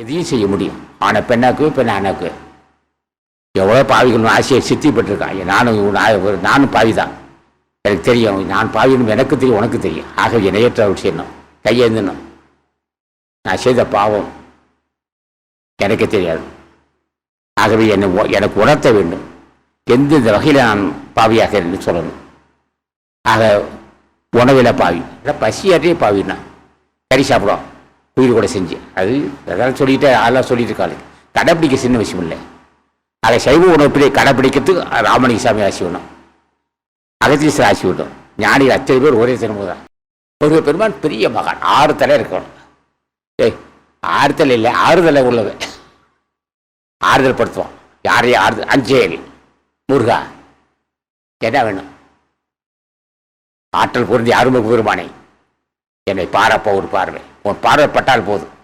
எதையும் செய்ய முடியும். ஆனை பெண்ணாக்கு, பெண் ஆனாக்கு. எவ்வளோ பாவிகள் ஆசையை சித்திப்பட்டிருக்கான். நானும் பாவி தான், எனக்கு தெரியும். நான் பாவின்னு எனக்கு தெரியும், உனக்கு தெரியும். ஆகவே என்னையற்ற செய்யணும், கையேந்தணும். நான் செய்த பாவம் எனக்கு தெரியாது. ஆகவே எனக்கு உணர்த்த வேண்டும், எந்தெந்த வகையில் நான் பாவியாக என்று சொல்லணும். ஆக உணவில் பாவி, பசியாற்றே பாவின்னா கறி சாப்பிடும் உயிர் கூட செஞ்சு, அது அதெல்லாம் சொல்லிட்டு அதெல்லாம் சொல்லிட்டு இருக்காரு. கடைப்பிடிக்க சின்ன விஷயம் இல்லை. அதை சைவ உணவு கடைப்பிடிக்கிறதுக்கு ராமலிங்க சாமி ஆசி வேணும், அகத்தீஸ்வரர் ஆசி விடும். ஞானிகள் அத்தனை பேர் ஒரே திரும்ப தான். ஒரு பெருமான் பெரிய மகான், 6 தலை இருக்கணும். 6 தலை இல்லை, 6 தலை உள்ளவன். ஆறுதல் படுத்துவான். யாரையும் ஆறுதல். அஞ்சேல் முருகா என்ன வேணும்? ஆற்றல் பொருந்தி அருமை பெருமானை என்னை பாரப்போ ஒரு பார்வை, உன் பார்வை பட்டால் போதும்.